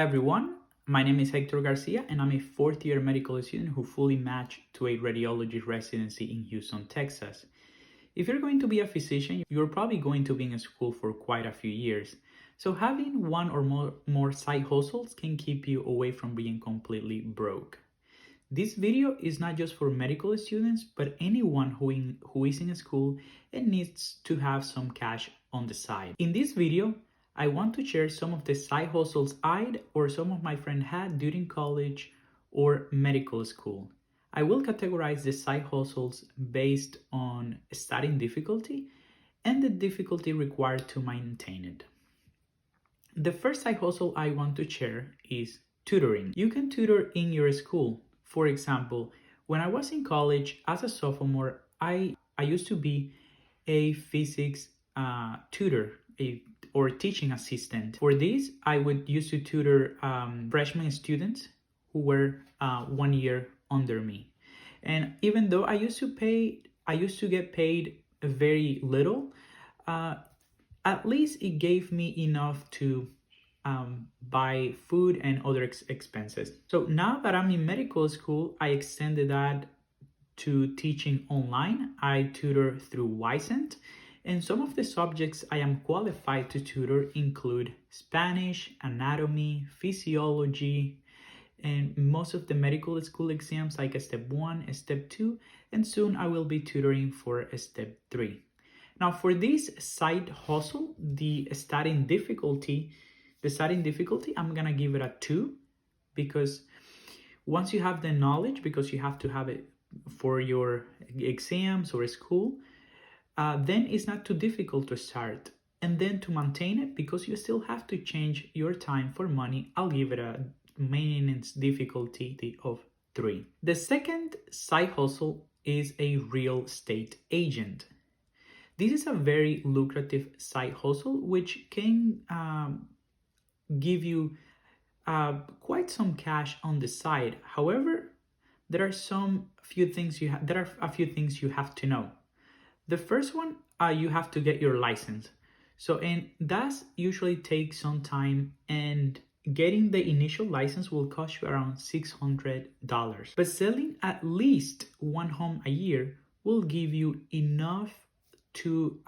Everyone, my name is Hector Garcia and I'm a fourth year medical student who fully matched to a radiology residency in Houston, Texas. If you're going to be a physician, you're probably going to be in school for quite a few years. So having one or more side hustles can keep you away from being completely broke. This video is not just for medical students, but anyone who is in school and needs to have some cash on the side. In this video, I want to share some of the side hustles I'd or some of my friends had during college or medical school. I will categorize the side hustles based on studying difficulty and the difficulty required to maintain it. The first side hustle I want to share is tutoring. You can tutor in your school. For example, when I was in college as a sophomore, I used to be a physics tutor or teaching assistant. For this, I would used to tutor freshman students who were 1 year under me. And even though I used to get paid very little, at least it gave me enough to buy food and other expenses. So now that I'm in medical school, I extended that to teaching online. I tutor through Wycent, and some of the subjects I am qualified to tutor include Spanish, anatomy, physiology, and most of the medical school exams like Step 1, Step 2, and soon I will be tutoring for Step 3. Now for this side hustle, the starting difficulty, I'm gonna give it a 2 because once you have the knowledge, because you have to have it for your exams or school, then it's not too difficult to start. And then to maintain it, because you still have to change your time for money, I'll give it a maintenance difficulty of 3. The second side hustle is a real estate agent. This is a very lucrative side hustle which can give you quite some cash on the side. However, there are a few things you have to know. The first one, you have to get your license. And that usually takes some time, and getting the initial license will cost you around $600. But selling at least one home a year will give you enough to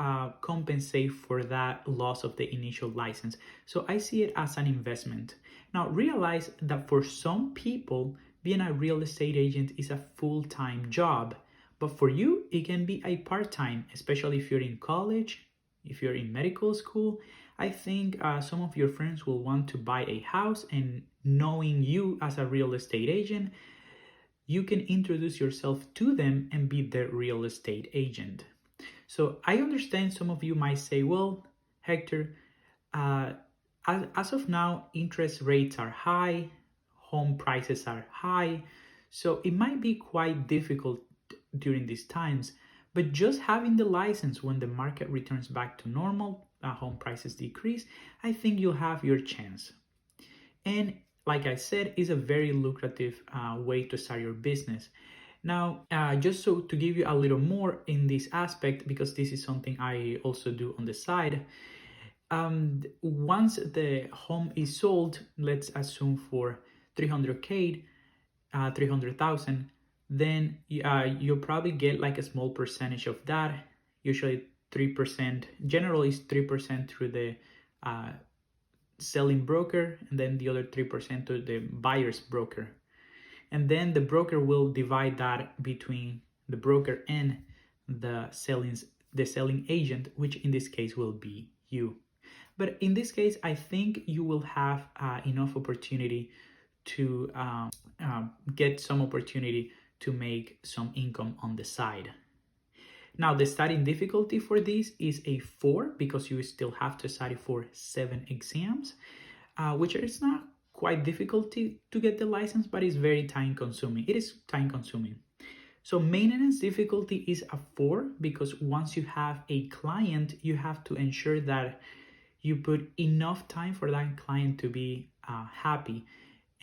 compensate for that loss of the initial license. So I see it as an investment. Now realize that for some people, being a real estate agent is a full-time job. But for you, it can be a part-time, especially if you're in college, if you're in medical school. I think some of your friends will want to buy a house, and knowing you as a real estate agent, you can introduce yourself to them and be their real estate agent. So I understand some of you might say, well, Hector, as of now, interest rates are high, home prices are high, so it might be quite difficult during these times, but just having the license when the market returns back to normal, home prices decrease, I think you'll have your chance. And like I said, it's a very lucrative way to start your business. Now, just so to give you a little more in this aspect, because this is something I also do on the side, once the home is sold, let's assume for 300K, 300,000, then you'll probably get like a small percentage of that, usually 3%, generally is 3% through the selling broker, and then the other 3% to the buyer's broker. And then the broker will divide that between the broker and the selling agent, which in this case will be you. But in this case, I think you will have enough opportunity to get some opportunity to make some income on the side. Now, the studying difficulty for this is a 4 because you still have to study for 7 exams, which is not quite difficult to get the license, but it's very time consuming. It is time consuming. So maintenance difficulty is a 4 because once you have a client, you have to ensure that you put enough time for that client to be happy,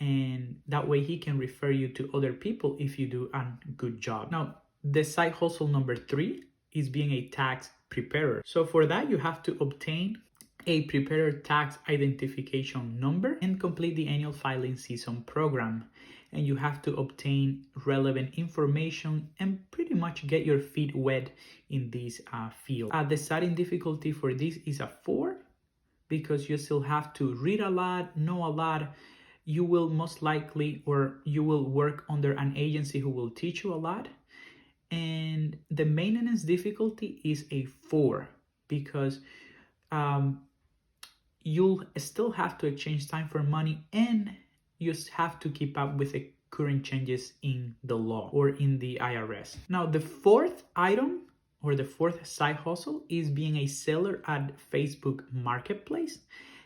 and that way he can refer you to other people if you do a good job. Now, the side hustle number 3 is being a tax preparer. So for that, you have to obtain a preparer tax identification number, and complete the annual filing season program. And you have to obtain relevant information and pretty much get your feet wet in this field. The starting difficulty for this is a 4 because you still have to read a lot, know a lot. You will most likely, or you will work under an agency who will teach you a lot. And the maintenance difficulty is a 4 because you'll still have to exchange time for money, and you have to keep up with the current changes in the law or in the IRS. Now, the fourth item or the fourth side hustle is being a seller at Facebook Marketplace.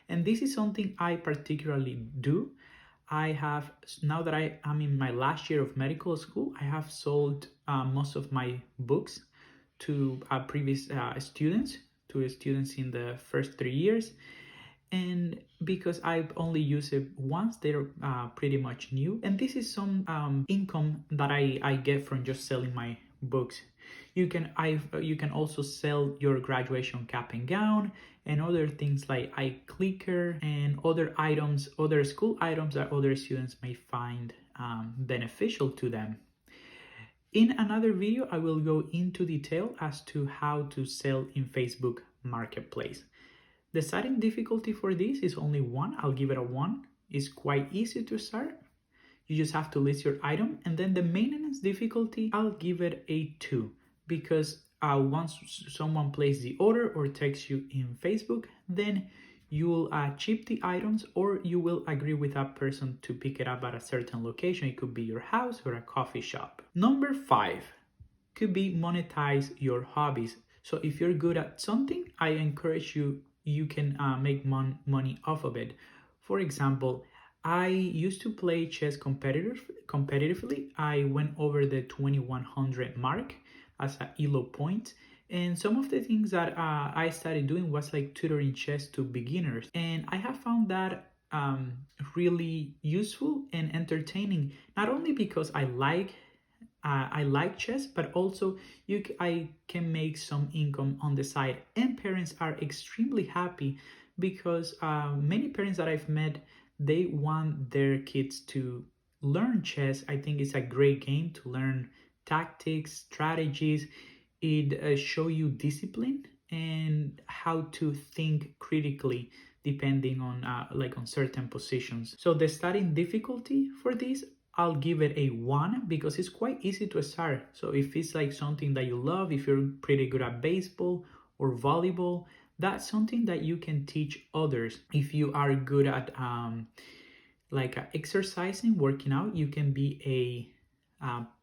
And this is something I particularly do. I have, now that I am in my last year of medical school, I have sold most of my books to previous students, to students in the first 3 years. And because I've only used it once, they're pretty much new. And this is some income that I get from just selling my books. You can also sell your graduation cap and gown and other things like iClicker and other items, other school items that other students may find beneficial to them. In another video, I will go into detail as to how to sell in Facebook Marketplace. The starting difficulty for this is only 1. I'll give it a 1. It's quite easy to start. You just have to list your item. And then the maintenance difficulty, I'll give it a 2 because once someone places the order or texts you in Facebook, then you will ship the items, or you will agree with that person to pick it up at a certain location. It could be your house or a coffee shop. Number 5 could be monetize your hobbies. So if you're good at something, I encourage you can make money off of it. For example, I used to play chess competitively. I went over the 2100 mark as an ELO point. And some of the things that I started doing was like tutoring chess to beginners. And I have found that really useful and entertaining, not only because I like chess, but also I can make some income on the side. And parents are extremely happy because many parents that I've met, they want their kids to learn chess. I think it's a great game to learn tactics, strategies. It show you discipline and how to think critically depending on on certain positions. So the starting difficulty for this, I'll give it a 1 because it's quite easy to start. So if it's like something that you love, if you're pretty good at baseball or volleyball, that's something that you can teach others. If you are good at exercising, working out, you can be a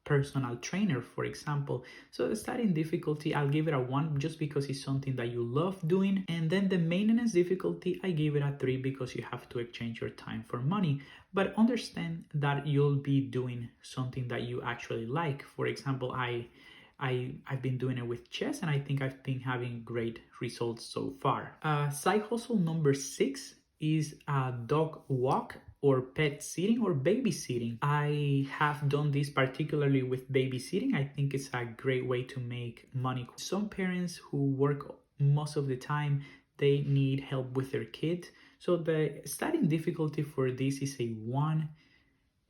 personal trainer, for example. So the starting difficulty, I'll give it a 1 just because it's something that you love doing. And then the maintenance difficulty, I give it a 3 because you have to exchange your time for money. But understand that you'll be doing something that you actually like. For example, I've been doing it with chess, and I think I've been having great results so far. Side hustle number 6 is dog walk or pet sitting or babysitting. I have done this particularly with babysitting. I think it's a great way to make money. Some parents who work most of the time, they need help with their kids. So the starting difficulty for this is a 1.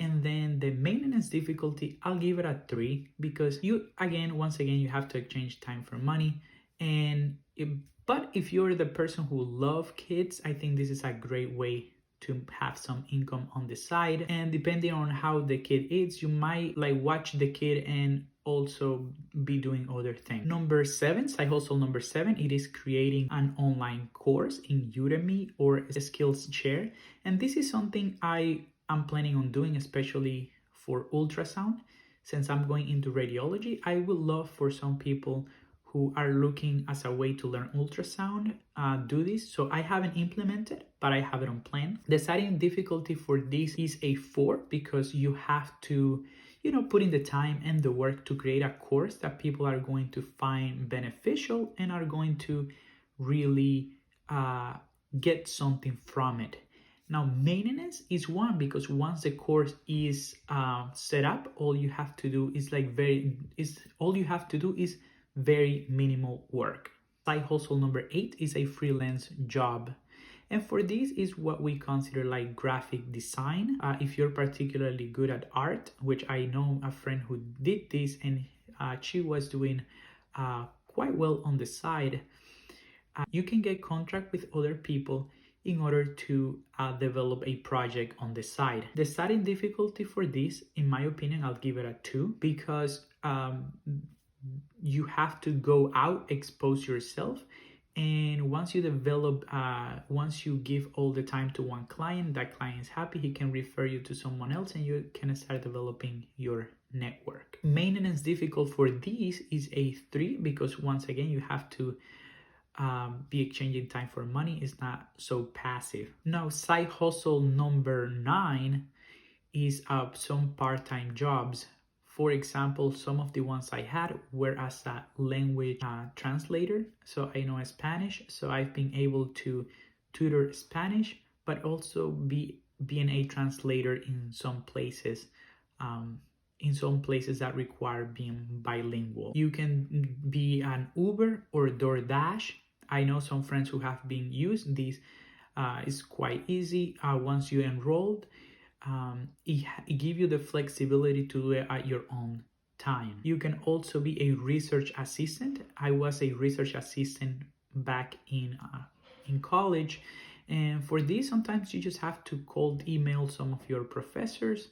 And then the maintenance difficulty, I'll give it a 3 because once again, you have to exchange time for money. But if you're the person who loves kids, I think this is a great way to have some income on the side. And depending on how the kid is, you might watch the kid and also be doing other things. Number 7, side hustle number 7, it is creating an online course in Udemy or Skillshare. And this is something I am planning on doing, especially for ultrasound. Since I'm going into radiology, I would love for some people who are looking as a way to learn ultrasound, do this. So I haven't implemented, but I have it on plan. The starting difficulty for this is a 4 because you have to, put in the time and the work to create a course that people are going to find beneficial and are going to really get something from it. Now, maintenance is 1 because once the course is set up, all you have to do is very minimal work. Side hustle number 8 is a freelance job. And for this is what we consider like graphic design. If you're particularly good at art, which I know a friend who did this, and she was doing quite well on the side, you can get contract with other people in order to develop a project on the side. The starting difficulty for this, in my opinion, I'll give it a 2, because you have to go out, expose yourself, and once you develop, once you give all the time to one client, that client is happy, he can refer you to someone else, and you can start developing your network. Maintenance difficult for these is a 3, because once again, you have to be exchanging time for money. Is not so passive. Now, side hustle number 9 is some part-time jobs. For example, some of the ones I had were as a language translator. So I know Spanish, so I've been able to tutor Spanish, but also being a translator in some places. That require being bilingual. You can be an Uber or DoorDash. I know some friends who have been using these. It's quite easy once you enrolled. It gives you the flexibility to do it at your own time. You can also be a research assistant. I was a research assistant back in college, and for this, sometimes you just have to cold email some of your professors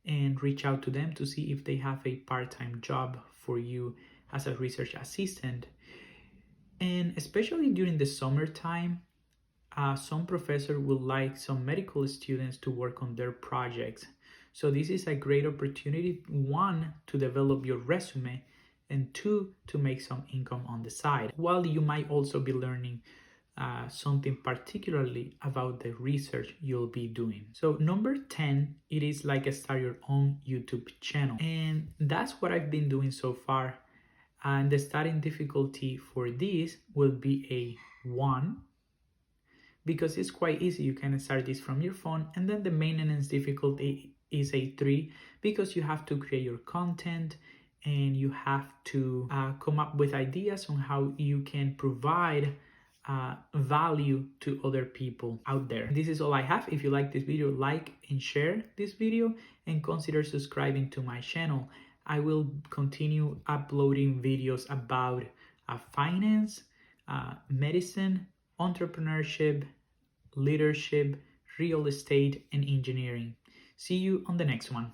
and reach out to them to see if they have a part-time job for you as a research assistant. And especially during the summertime, some professor would like some medical students to work on their projects. So this is a great opportunity, 1, to develop your resume, and 2, to make some income on the side, while you might also be learning something particularly about the research you'll be doing. So number 10, it is like start your own YouTube channel. And that's what I've been doing so far. And the starting difficulty for this will be a 1, because it's quite easy. You can start this from your phone. And then the maintenance difficulty is a 3, because you have to create your content and you have to come up with ideas on how you can provide value to other people out there. This is all I have. If you like this video, like and share this video, and consider subscribing to my channel. I will continue uploading videos about finance, medicine, entrepreneurship, leadership, real estate, and engineering. See you on the next one.